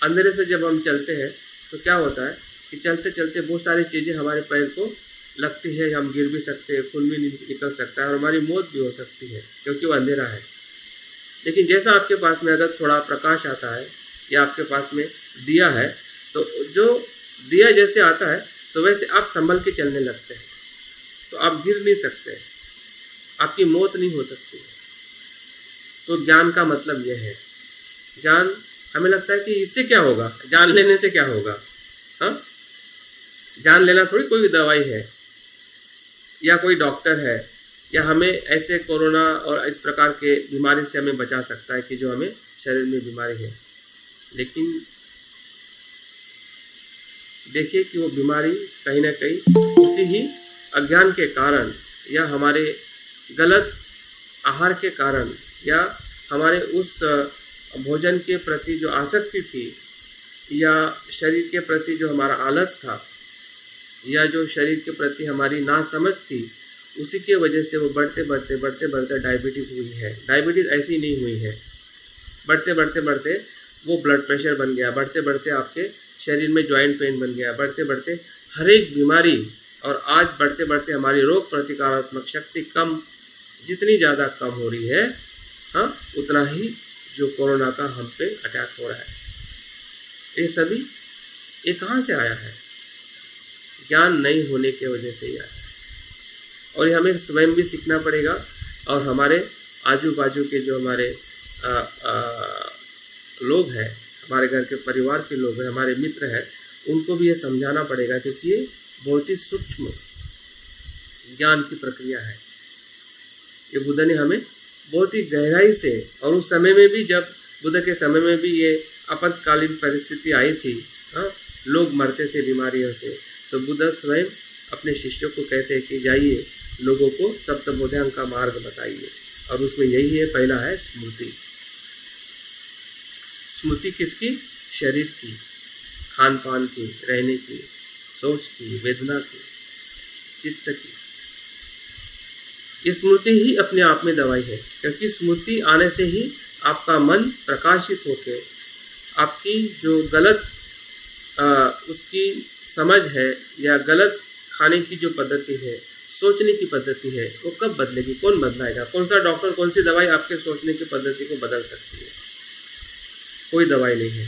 अंधेरे से जब हम चलते हैं तो क्या होता है कि चलते चलते बहुत सारी चीज़ें हमारे पैर को लगती है, हम गिर भी सकते हैं, खून भी निकल सकता है और हमारी मौत भी हो सकती है क्योंकि वो अंधेरा है। लेकिन जैसा आपके पास में अगर थोड़ा प्रकाश आता है या आपके पास में दिया है, तो जो दिया जैसे आता है तो वैसे आप संभल के चलने लगते हैं, तो आप गिर नहीं सकते, आपकी मौत नहीं हो सकती है। तो ज्ञान का मतलब यह है। ज्ञान हमें लगता है कि इससे क्या होगा, जान लेने से क्या होगा। हाँ, जान लेना थोड़ी कोई दवाई है या कोई डॉक्टर है या हमें ऐसे कोरोना और इस प्रकार के बीमारी से हमें बचा सकता है कि जो हमें शरीर में बीमारी है। लेकिन देखिए कि वो बीमारी कहीं ना कहीं उसी ही अज्ञान के कारण या हमारे गलत आहार के कारण या हमारे उस भोजन के प्रति जो आसक्ति थी या शरीर के प्रति जो हमारा आलस था या जो शरीर के प्रति हमारी नासमझ थी, उसी के वजह से वो बढ़ते बढ़ते डायबिटीज़ हुई है। डायबिटीज़ ऐसी नहीं हुई है, बढ़ते बढ़ते वो ब्लड प्रेशर बन गया, बढ़ते बढ़ते आपके शरीर में जॉइंट पेन बन गया, बढ़ते बढ़ते हर एक बीमारी, और आज बढ़ते बढ़ते हमारी रोग प्रतिकारात्मक शक्ति कम, जितनी ज़्यादा कम हो रही है, हाँ, उतना ही जो कोरोना का हम पे अटैक हो रहा है। ये कहाँ से आया है? ज्ञान नहीं होने की वजह से ही आया है। और ये हमें स्वयं भी सीखना पड़ेगा और हमारे आजू बाजू के जो हमारे लोग हैं, हमारे घर के परिवार के लोग हैं, हमारे मित्र हैं, उनको भी ये समझाना पड़ेगा क्योंकि ये बहुत ही सूक्ष्म ज्ञान की प्रक्रिया है। ये बुद्ध ने हमें बहुत ही गहराई से, और उस समय में भी जब बुद्ध के समय में भी ये आपातकालीन परिस्थिति आई थी, हाँ, लोग मरते थे बीमारियों से, तो बुद्ध स्वयं अपने शिष्यों को कहते हैं कि जाइए लोगों को सप्तबोधांग का मार्ग बताइए, और उसमें यही है, पहला है स्मृति। स्मृति किसकी? शरीर की, खान पान की, रहने की, सोच की, वेदना की, चित्त की। ये स्मृति ही अपने आप में दवाई है, क्योंकि स्मृति आने से ही आपका मन प्रकाशित होकर आपकी जो गलत उसकी समझ है या गलत खाने की जो पद्धति है, सोचने की पद्धति है, वो कब बदलेगी? कौन बदलाएगा? कौन सा डॉक्टर, कौन सी दवाई आपके सोचने की पद्धति को बदल सकती है? कोई दवाई नहीं है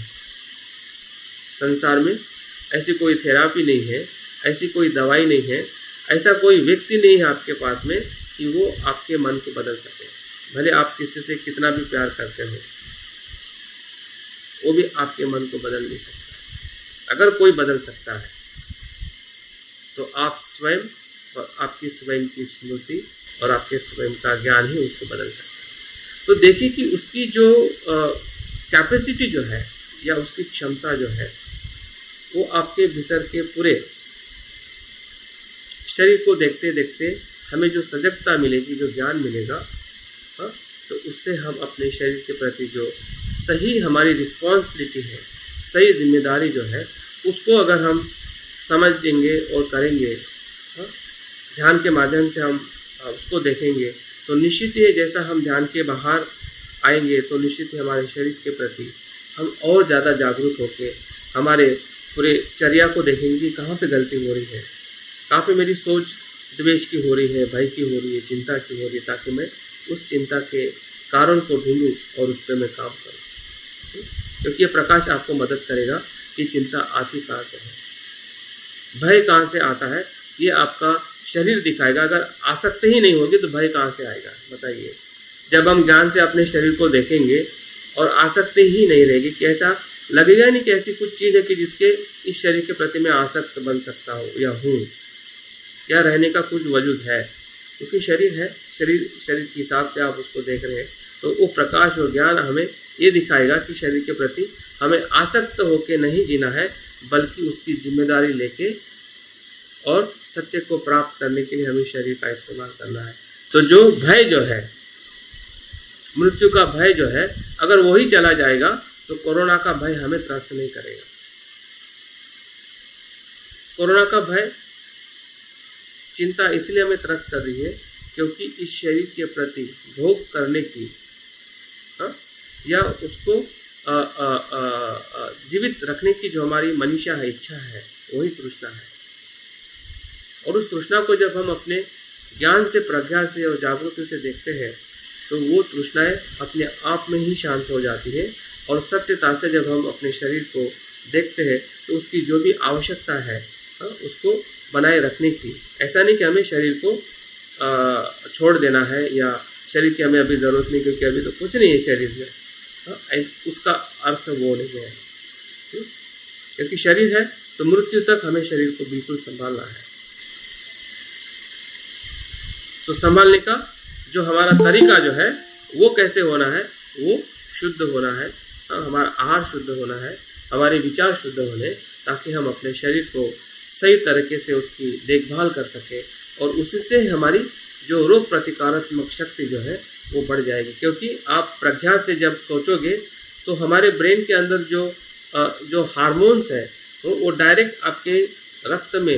संसार में, ऐसी कोई थेरापी नहीं है, ऐसी कोई दवाई नहीं है, ऐसा कोई व्यक्ति नहीं है आपके पास में कि वो आपके मन को बदल सके। भले आप किसी से कितना भी प्यार करते हो, वो भी आपके मन को बदल नहीं सकता। अगर कोई बदल सकता है तो आप स्वयं और आपकी स्वयं की स्मृति और आपके स्वयं का ज्ञान ही उसको बदल सकता है। तो देखिए कि उसकी जो कैपेसिटी जो है या उसकी क्षमता जो है, वो आपके भीतर के पूरे शरीर को देखते देखते हमें जो सजगता मिलेगी, जो ज्ञान मिलेगा, हाँ, तो उससे हम अपने शरीर के प्रति जो सही हमारी रिस्पॉन्सिबिलिटी है, सही जिम्मेदारी जो है, उसको अगर हम समझ देंगे और करेंगे, हाँ, ध्यान के माध्यम से हम उसको देखेंगे, तो निश्चित ही जैसा हम ध्यान के बाहर आएंगे तो निश्चित ही हमारे शरीर के प्रति हम और ज़्यादा जागरूक होकर हमारे पूरे चर्या को देखेंगे कि कहाँ पे गलती हो रही है, कहाँ पे मेरी सोच द्वेष की हो रही है, भय की हो रही है, चिंता की हो रही है, ताकि मैं उस चिंता के कारण को ढूंढूं और उस पर मैं काम करूं। क्योंकि ये प्रकाश आपको मदद करेगा कि चिंता आती कहाँ से है, भय कहाँ से आता है, ये आपका शरीर दिखाएगा। अगर आसक्ति ही नहीं होगी तो भय कहाँ से आएगा बताइए? जब हम ज्ञान से अपने शरीर को देखेंगे और आसक्ति ही नहीं रहेगी, कि ऐसा लगेगा नहीं कि ऐसी कुछ चीज़ है कि जिसके इस शरीर के प्रति मैं आसक्त बन सकता हूँ या हूँ, या रहने का कुछ वजूद है, क्योंकि शरीर है, शरीर के हिसाब से आप उसको देख रहे हैं। तो वो प्रकाश और ज्ञान हमें ये दिखाएगा कि शरीर के प्रति हमें आसक्त होकर नहीं जीना है, बल्कि उसकी जिम्मेदारी लेके और सत्य को प्राप्त करने के लिए हमें शरीर का इस्तेमाल करना है। तो जो भय जो है, मृत्यु का भय जो है, अगर वही चला जाएगा तो कोरोना का भय हमें त्रस्त नहीं करेगा। कोरोना का भय, चिंता इसलिए हमें त्रस्त कर रही है क्योंकि इस शरीर के प्रति भोग करने की, हाँ, या उसको जीवित रखने की जो हमारी मनीषा है, इच्छा है, वही तृष्णा है। और उस तृष्णा को जब हम अपने ज्ञान से, प्रज्ञा से और जागरूकता से देखते हैं तो वो तृष्णाएं अपने आप में ही शांत हो जाती है। और सत्यता से जब हम अपने शरीर को देखते हैं तो उसकी जो भी आवश्यकता है, हाँ, उसको बनाए रखने की, ऐसा नहीं कि हमें शरीर को छोड़ देना है या शरीर की हमें अभी ज़रूरत नहीं, क्योंकि अभी तो कुछ नहीं है शरीर में। उसका अर्थ वो नहीं है, क्योंकि शरीर है तो मृत्यु तक हमें शरीर को बिल्कुल संभालना है। तो संभालने का जो हमारा तरीका जो है वो कैसे होना है, वो शुद्ध होना है, हमारा आहार शुद्ध होना है, हमारे विचार शुद्ध होने, ताकि हम अपने शरीर को सही तरीके से उसकी देखभाल कर सके और उससे हमारी जो रोग प्रतिकारात्मक शक्ति जो है वो बढ़ जाएगी। क्योंकि आप प्रज्ञा से जब सोचोगे तो हमारे ब्रेन के अंदर जो हार्मोन्स है वो डायरेक्ट आपके रक्त में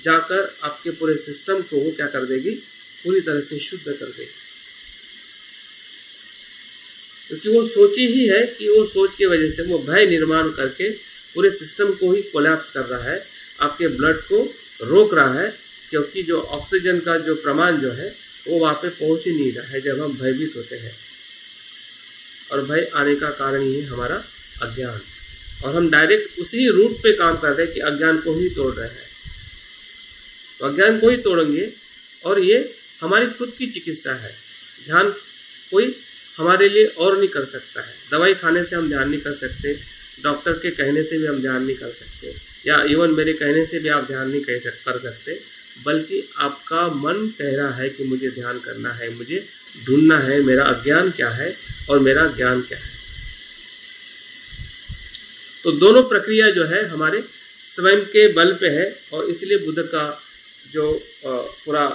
जाकर आपके पूरे सिस्टम को वो क्या कर देगी, पूरी तरह से शुद्ध कर देगी। क्योंकि वो सोची ही है कि वो सोच की वजह से वो भय निर्माण करके पूरे सिस्टम को ही कोलैप्स कर रहा है, आपके ब्लड को रोक रहा है, क्योंकि जो ऑक्सीजन का जो प्रमाण जो है वो वहाँ पे पहुँच ही नहीं रहा है जब हम भयभीत होते हैं। और भय आने का कारण ही है हमारा अज्ञान, और हम डायरेक्ट उसी रूट पे काम कर रहे हैं कि अज्ञान को ही तोड़ रहे हैं। तो अज्ञान को ही तोड़ेंगे, और ये हमारी खुद की चिकित्सा है। ध्यान कोई हमारे लिए और नहीं कर सकता है। दवाई खाने से हम ध्यान नहीं कर सकते, डॉक्टर के कहने से भी हम ध्यान नहीं कर सकते, या इवन मेरे कहने से भी आप ध्यान नहीं कर सकते, बल्कि आपका मन कह रहा है कि मुझे ध्यान करना है, मुझे ढूंढना है मेरा अज्ञान क्या है और मेरा ज्ञान क्या है। तो दोनों प्रक्रिया जो है हमारे स्वयं के बल पे है, और इसलिए बुद्ध का जो पूरा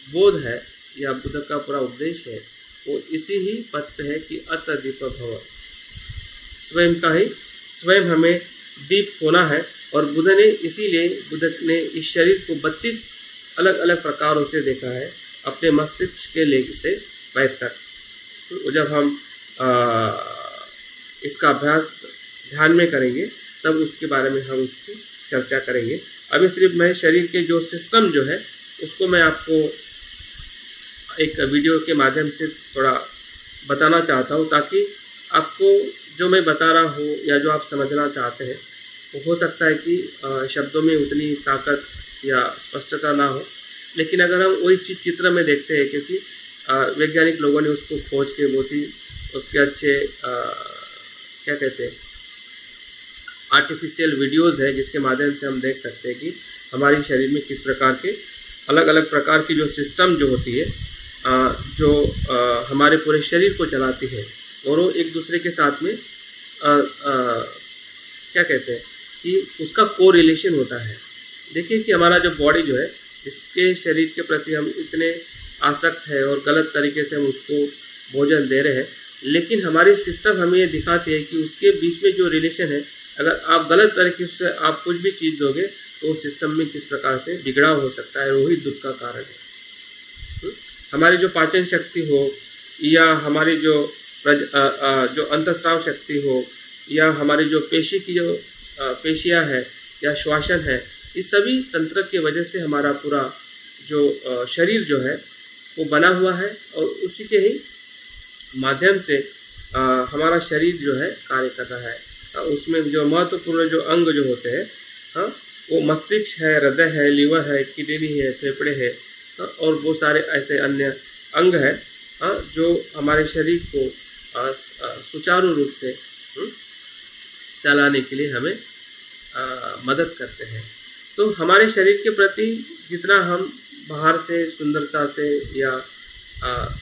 बोध है या बुद्ध का पूरा उपदेश है वो इसी ही पथ पे है कि अतदीप भव, स्वयं का ही स्वयं हमें दीप होना है। और बुद्ध ने इसीलिए बुद्ध ने इस शरीर को 32 अलग अलग प्रकारों से देखा है, अपने मस्तिष्क के लेग से पैर तक। तो जब हम इसका अभ्यास ध्यान में करेंगे तब उसके बारे में हम उसकी चर्चा करेंगे। अभी सिर्फ मैं शरीर के जो सिस्टम जो है उसको मैं आपको एक वीडियो के माध्यम से थोड़ा बताना चाहता हूँ, ताकि आपको जो मैं बता रहा हूँ या जो आप समझना चाहते हैं वो हो सकता है कि शब्दों में उतनी ताकत या स्पष्टता ना हो, लेकिन अगर हम वही चीज़ चित्र में देखते हैं, क्योंकि वैज्ञानिक लोगों ने उसको खोज के बहुत ही उसके अच्छे क्या कहते हैं आर्टिफिशियल वीडियोज़ है, जिसके माध्यम से हम देख सकते हैं कि हमारे शरीर में किस प्रकार के अलग अलग प्रकार की जो सिस्टम जो होती है जो हमारे पूरे शरीर को चलाती है, और वो एक दूसरे के साथ में क्या कहते हैं कि उसका कोरिलेशन होता है। देखिए कि हमारा जो बॉडी जो है, इसके शरीर के प्रति हम इतने आसक्त है और गलत तरीके से हम उसको भोजन दे रहे हैं, लेकिन हमारी सिस्टम हमें ये दिखाती है कि उसके बीच में जो रिलेशन है, अगर आप गलत तरीके से आप कुछ भी चीज़ दोगे तो सिस्टम में किस प्रकार से बिगड़ाव हो सकता है, वही दुख का कारण है। हमारी जो पाचन शक्ति हो, या हमारी जो अंतस्राव शक्ति हो, या हमारी जो पेशी की जो पेशियाँ है या श्वासन है, इस सभी तंत्र की वजह से हमारा पूरा जो शरीर जो है वो बना हुआ है, और उसी के ही माध्यम से हमारा शरीर जो है कार्य कर रहा है। उसमें जो महत्वपूर्ण जो अंग जो होते हैं वो मस्तिष्क है, हृदय है, लीवर है, किडनी है, फेफड़े है, और बहुत सारे ऐसे अन्य अंग है जो हमारे शरीर को सुचारू रूप से चलाने के लिए हमें मदद करते हैं। तो हमारे शरीर के प्रति जितना हम बाहर से सुंदरता से या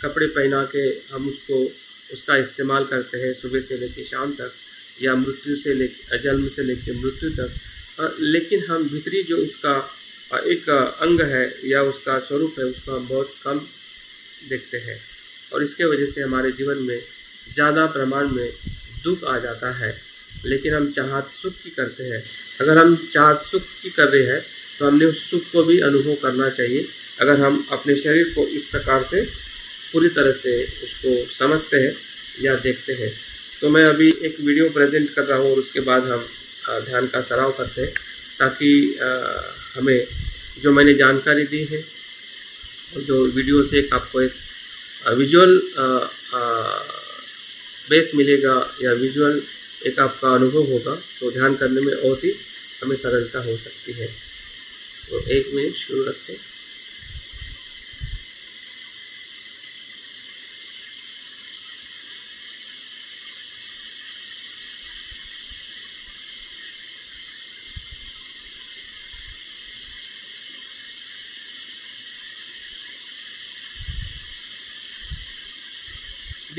कपड़े पहना के हम उसका इस्तेमाल करते हैं सुबह से लेकर शाम तक, या मृत्यु से जन्म से लेकर मृत्यु तक, लेकिन हम भीतरी जो उसका एक अंग है या उसका स्वरूप है उसको हम बहुत कम देखते हैं, और इसके वजह से हमारे जीवन में ज़्यादा प्रमाण में दुख आ जाता है। लेकिन हम चाहत सुख की करते हैं। अगर हम चाहत सुख की कर रहे हैं तो हमने उस सुख को भी अनुभव करना चाहिए, अगर हम अपने शरीर को इस प्रकार से पूरी तरह से उसको समझते हैं या देखते हैं। तो मैं अभी एक वीडियो प्रेजेंट कर रहा हूँ और उसके बाद हम ध्यान का सराव करते हैं, ताकि हमें जो मैंने जानकारी दी है और जो वीडियो से आपको एक विजुअल बेस मिलेगा या विजुअल एक आपका अनुभव होगा, तो ध्यान करने में बहुत ही हमें सरलता हो सकती है। तो 1 मिनट शुरू रखें।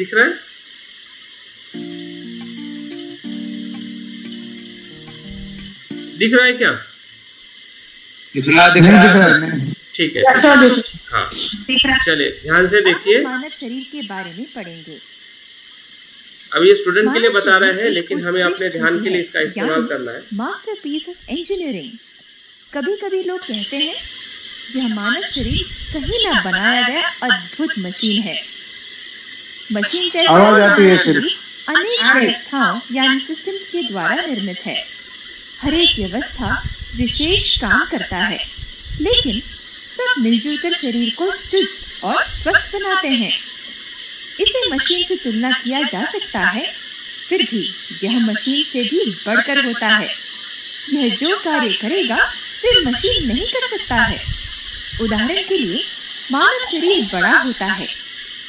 दिख रहा है? दिख रहा है क्या? दिख रहा है। ठीक है, हाँ, चलिए ध्यान से देखिए। मानव शरीर के बारे में पढ़ेंगे। अब ये स्टूडेंट के लिए बता रहे हैं, लेकिन हमें अपने ध्यान के लिए इसका इस्तेमाल करना है। Masterpiece of engineering. कभी कभी लोग कहते हैं यह मानव शरीर कहीं न बनाया गया अद्भुत मशीन है। मशीन जैसे अनेक व्यवस्थाओं यानी सिस्टम्स के द्वारा निर्मित है। हर एक व्यवस्था विशेष काम करता है, लेकिन सब मिलजुल कर शरीर को चुस्त और स्वस्थ बनाते हैं। इसे मशीन से तुलना किया जा सकता है, फिर भी यह मशीन से भी बढ़कर होता है। यह जो कार्य करेगा फिर मशीन नहीं कर सकता है। उदाहरण के लिए मानव शरीर बड़ा होता है।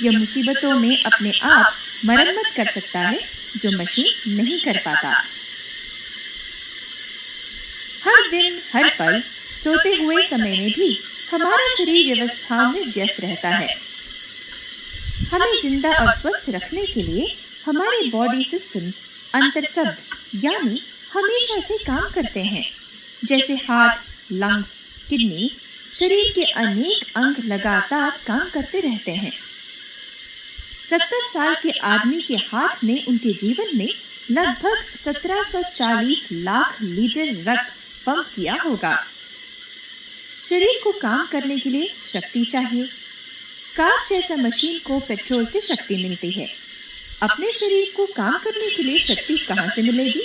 यह मुसीबतों में अपने आप मरम्मत कर सकता है, जो मशीन नहीं कर पाता। हर दिन हर पल सोते हुए समय में भी हमारा शरीर व्यवस्थाओं में व्यस्त रहता है। हमें जिंदा और स्वस्थ रखने के लिए हमारे बॉडी सिस्टम्स अंतर्शब्द यानी हमेशा से काम करते हैं। जैसे हार्ट, लंग्स, किडनी, शरीर के अनेक अंग लगातार काम करते रहते हैं। 70 साल के आदमी के हार्ट ने उनके जीवन में लगभग 1740 लाख लीटर रक्त पंप किया होगा। शरीर को काम करने के लिए शक्ति चाहिए। कार जैसा मशीन को पेट्रोल से शक्ति मिलती है। अपने शरीर को काम करने के लिए शक्ति कहाँ से मिलेगी?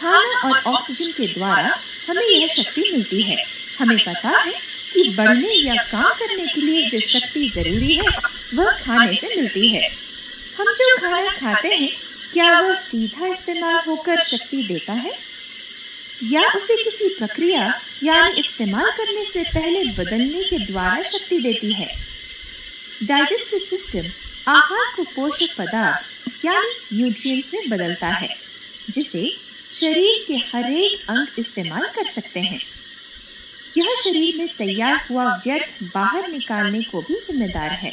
खाना और ऑक्सीजन के द्वारा हमें यह शक्ति मिलती है। हमें पता है कि बढ़ने या काम करने के लिए जो शक्ति जरूरी है वह खाने से मिलती है। हम जो खाना खाते हैं क्या वह सीधा इस्तेमाल होकर शक्ति देता है, या उसे किसी प्रक्रिया यानी इस्तेमाल करने से पहले बदलने के द्वारा शक्ति देती है? डाइजेस्टिव सिस्टम आहार को पोषक पदार्थ यानी न्यूट्रिएंट्स में बदलता है, जिसे शरीर के हर एक अंग इस्तेमाल कर सकते हैं। यह शरीर में तैयार हुआ व्यर्थ बाहर निकालने को भी जिम्मेदार है।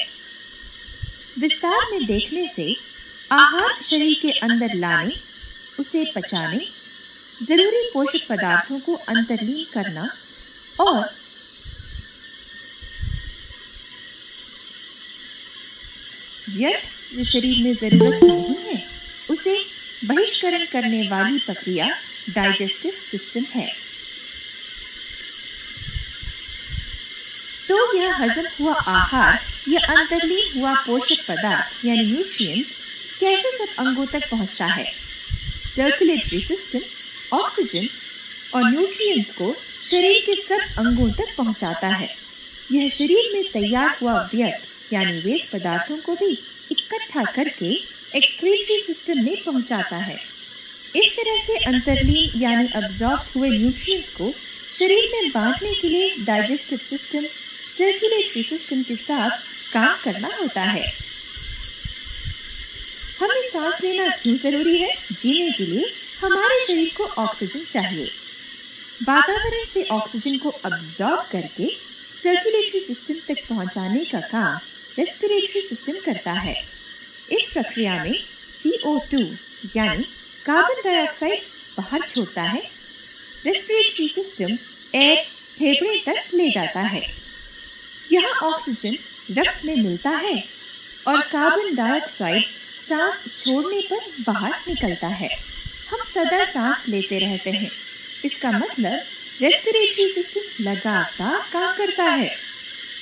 विस्तार में देखने से आहार शरीर के अंदर लाने, उसे पचाने, जरूरी पोषक पदार्थों को अंतर्लीन करना और व्यर्थ जो शरीर में जरूरत नहीं है उसे बहिष्करण करने वाली प्रक्रिया डाइजेस्टिव सिस्टम है। तो यह हजम हुआ आहार या अंतर्लीन हुआ पोषक पदार्थ यानी न्यूट्रिएंट्स कैसे सब अंगों तक पहुंचता है? सर्कुलेटरी सिस्टम ऑक्सीजन और न्यूट्रिएंट्स को शरीर के सब अंगों तक पहुंचाता है। यह शरीर में तैयार हुआ व्यर्थ यानी वेस्ट पदार्थों को भी इकट्ठा करके एक्सक्रीटरी सिस्टम में पहुंचाता है। इस तरह से अंतर्लीन यानी अब्सॉर्ब हुए न्यूट्रिएंट्स को शरीर में बांटने के लिए डाइजेस्टिव सिस्टम सर्कुलेटरी सिस्टम के साथ काम करना होता है। हमें सांस लेना क्यों जरूरी है? जीने के लिए हमारे शरीर को ऑक्सीजन चाहिए। वातावरण से ऑक्सीजन को अब्सॉर्ब करके सर्कुलेटरी सिस्टम तक पहुंचाने का काम रेस्पिरेटरी सिस्टम करता है। इस प्रक्रिया में CO2 यानी कार्बन डाइऑक्साइड बाहर छोड़ता है। रेस्पिरेटरी सिस्टम एयर फेफड़े तक ले जाता है। यहाँ ऑक्सीजन रक्त में मिलता है और कार्बन डाइऑक्साइड सांस छोड़ने पर बाहर निकलता है। हम सदा सांस लेते रहते हैं। इसका मतलब रेस्पिरेटरी सिस्टम लगातार काम करता है।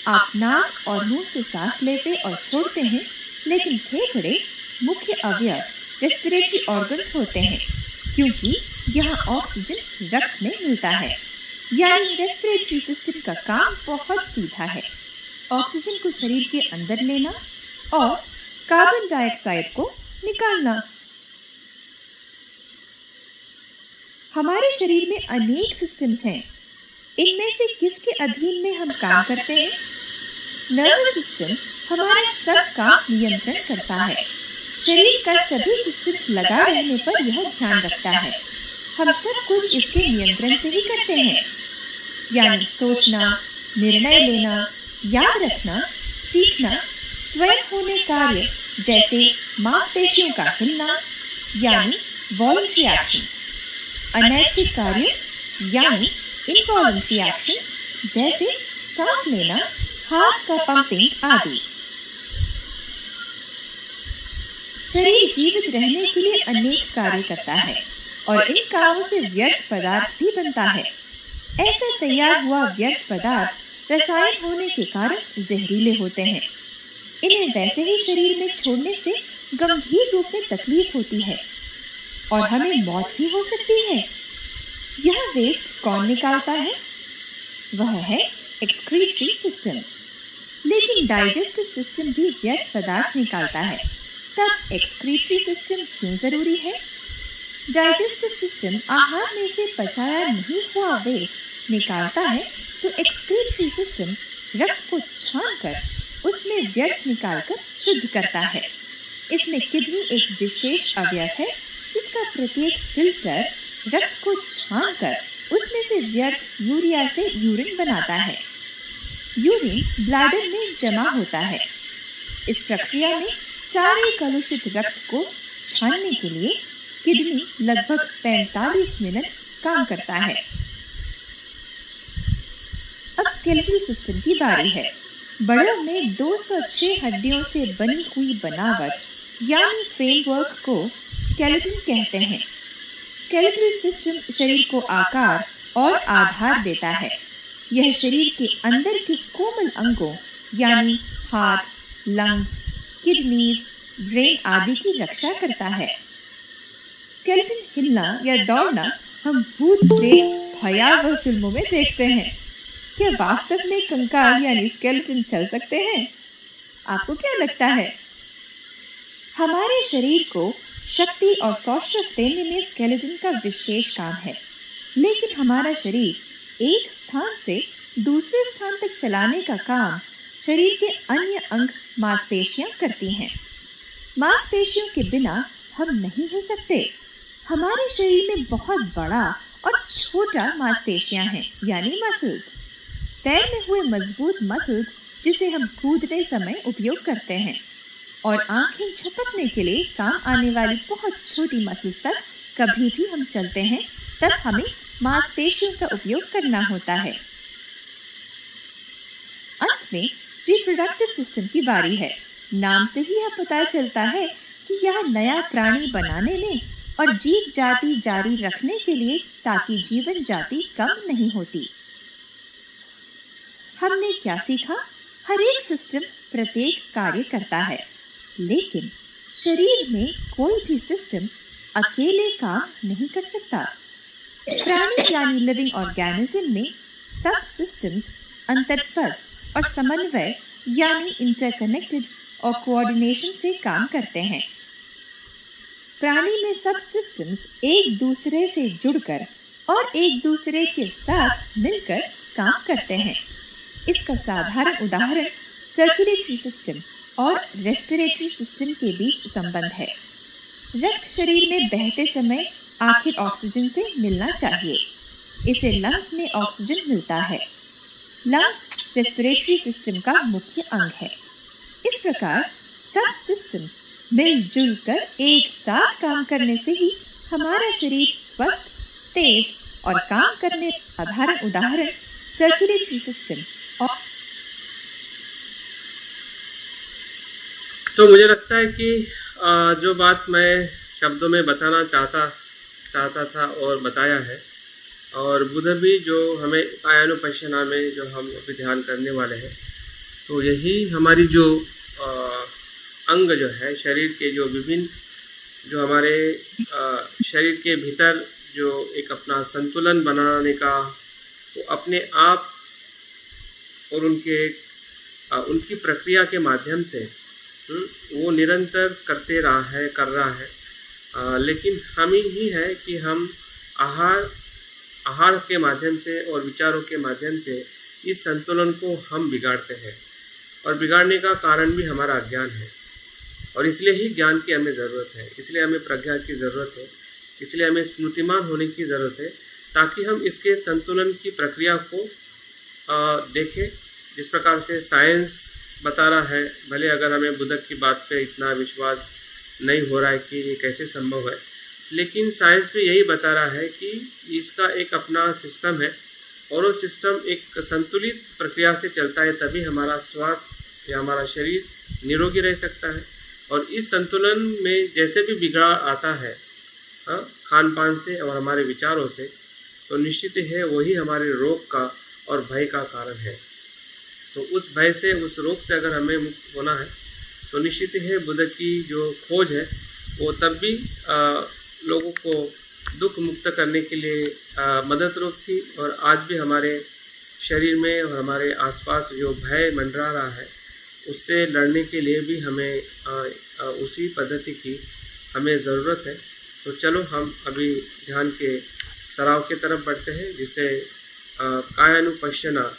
आप नाक और मुंह से सांस लेते और छोड़ते हैं, लेकिन फेफड़े मुख्य अवयव रेस्पिरेटरी ऑर्गन्स होते हैं, क्योंकि यहाँ ऑक्सीजन रक्त में मिलता है। यानी रेस्पिरेटरी सिस्टम का काम बहुत सीधा है। ऑक्सीजन को शरीर के अंदर लेना और कार्बन डाइऑक्साइड को निकालना। हमारे शरीर में अनेक सिस्टम्स हैं। इनमें से किसके अधीन में हम काम करते हैं? नर्वस सिस्टम हमारा सब काम नियंत्रण करता है। शरीर का सभी सिस्टम्स लगा रहने पर यह ध्यान रखता है। हम सब कुछ इसके नियंत्रण से ही करते हैं, यानी सोचना, निर्णय लेना, याद रखना, सीखना, स्वयं होने कार्य जैसे मांसपेशियों का हिलना यानी वॉलंटरी एक्शंस, अनैच्छिक कार्य यानी इनवॉलंटरी एक्शंस जैसे सांस लेना, हार्ट का पंपिंग आदि। शरीर जीवित रहने के लिए अनेक कार्य करता है और इन कामों से व्यर्थ पदार्थ भी बनता है। ऐसे तैयार हुआ व्यर्थ पदार्थ रसायन होने के कारण जहरीले होते हैं। इन्हें वैसे ही शरीर में छोड़ने से गंभीर रूप में तकलीफ होती है और हमें मौत भी हो सकती है। यह वेस्ट कौन निकालता है? वह है एक्सक्रीटरी सिस्टम। लेकिन डाइजेस्टिव सिस्टम भी व्यर्थ पदार्थ निकालता है, तब एक्सक्रीटरी सिस्टम क्यों जरूरी है? डाइजेस्टिव सिस्टम आहार में से पचाया नहीं हुआ वेस्ट निकालता है, तो एक्सक्रीटरी सिस्टम रक्त को छानकर उसमें व्यर्थ निकालकर शुद्ध करता है। इसमें किडनी एक विशेष अवयव है, जिसका प्रत्येक फिल्टर रक्त को छानकर उसमें से व्यर्थ यूरिया से यूरिन बनाता है। यूरिन ब्लैडर में जमा होता है। इस प्रक्रिया में सारे कलुषित रक्त को छानने के लिए किडनी लगभग 45 मिनट काम करता है। अब स्केलेटल सिस्टम की बारी है। बड़ों में 206 हड्डियों से बनी हुई बनावट यानी फ्रेमवर्क को स्केलेटन कहते हैं। स्केलेटल सिस्टम शरीर को आकार और आधार देता है। यह शरीर के अंदर के कोमल अंगों यानी हार्ट, लंग्स, किडनीज, ब्रेन आदि की रक्षा करता है। स्केलेटन हिलना या दौड़ना हम भूत प्रेत भयावह फिल्मों में देखते हैं। क्या वास्तव में कंकाल यानी स्केलेटन चल सकते हैं? आपको क्या लगता है? हमारे शरीर को शक्ति और सौष्ठव देने में स्केलेटन का विशेष काम है, लेकिन हमारा शरीर एक स्थान से दूसरे स्थान तक चलाने का काम शरीर के अन्य अंग मांसपेशियां करती हैं। मांसपेशियों के बिना हम नहीं हो सकते। हमारे शरीर में बहुत बड़ा और छोटा मांसपेशियां हैं यानी मसल्स। पैर में हुए मजबूत मसल्स जिसे हम कूदते समय उपयोग करते हैं, और आंखें झपकने के लिए काम आने वाली बहुत छोटी मसल्स तक कभी भी हम चलते हैं तब हमें मांसपेशियों का उपयोग करना होता है। अंत में रिप्रोडक्टिव सिस्टम की बारी है। नाम से ही यह पता चलता है कि यह नया प्राणी बनाने में और जीव जाति जारी रखने के लिए, ताकि जीवन जाति कम नहीं होती। हमने क्या सीखा? हर एक सिस्टम प्रत्येक कार्य करता है, लेकिन शरीर में कोई भी सिस्टम अकेले काम नहीं कर सकता। प्राणी यानी लिविंग ऑर्गेनिज्म में सब सिस्टम्स अंतरस्पर्ध और समन्वय यानी इंटरकनेक्टेड और कोऑर्डिनेशन से काम करते हैं। प्राणी में सब सिस्टम्स एक दूसरे से जुड़कर और एक दूसरे के साथ मिलकर काम करते हैं। इसका साधारण उदाहरण सर्कुलेटरी सिस्टम और रेस्पिरेटरी सिस्टम के बीच संबंध है। रक्त शरीर में बहते समय आखिर ऑक्सीजन से मिलना चाहिए। इसे लंग्स में ऑक्सीजन मिलता है। लंग्स रेस्पिरेटरी सिस्टम का मुख्य अंग है। इस प्रकार सब सिस्टम्स मिलजुल कर एक साथ काम करने से ही हमारा शरीर स्वस्थ, तेज और काम करने का साधारण उदाहरण सर्कुलेटरी सिस्टम और तो मुझे लगता है कि जो बात मैं शब्दों में बताना चाहता था और बताया है, और बुध भी जो हमें कायानुपश्यना में जो हम अभी ध्यान करने वाले हैं, तो यही हमारी जो अंग जो है शरीर के जो विभिन्न जो हमारे शरीर के भीतर जो एक अपना संतुलन बनाने का वो अपने आप और उनकी प्रक्रिया के माध्यम से वो निरंतर कर रहा है। लेकिन हम ही है कि हम आहार के माध्यम से और विचारों के माध्यम से इस संतुलन को हम बिगाड़ते हैं, और बिगाड़ने का कारण भी हमारा अज्ञान है। और इसलिए ही ज्ञान की हमें ज़रूरत है, इसलिए हमें प्रज्ञा की ज़रूरत है, इसलिए हमें स्मृतिमान होने की ज़रूरत है, ताकि हम इसके संतुलन की प्रक्रिया को देखें। जिस प्रकार से साइंस बता रहा है, भले अगर हमें बुद्ध की बात पे इतना विश्वास नहीं हो रहा है कि ये कैसे संभव है, लेकिन साइंस भी यही बता रहा है कि इसका एक अपना सिस्टम है और वो सिस्टम एक संतुलित प्रक्रिया से चलता है, तभी हमारा स्वास्थ्य या हमारा शरीर निरोगी रह सकता है। और इस संतुलन में जैसे भी बिगड़ाव आता है खान पान से और हमारे विचारों से, तो निश्चित है वही हमारे रोग का और भय का कारण है। तो उस भय से, उस रोग से अगर हमें मुक्त होना है तो निश्चित है बुद्ध की जो खोज है वो तब भी लोगों को दुख मुक्त करने के लिए मददरूप थी, और आज भी हमारे शरीर में और हमारे आसपास जो भय मंडरा रहा है उससे लड़ने के लिए भी हमें उसी पद्धति की हमें ज़रूरत है। तो चलो हम अभी ध्यान के सराव की तरफ बढ़ते हैं, जिसे कायानुपश्यना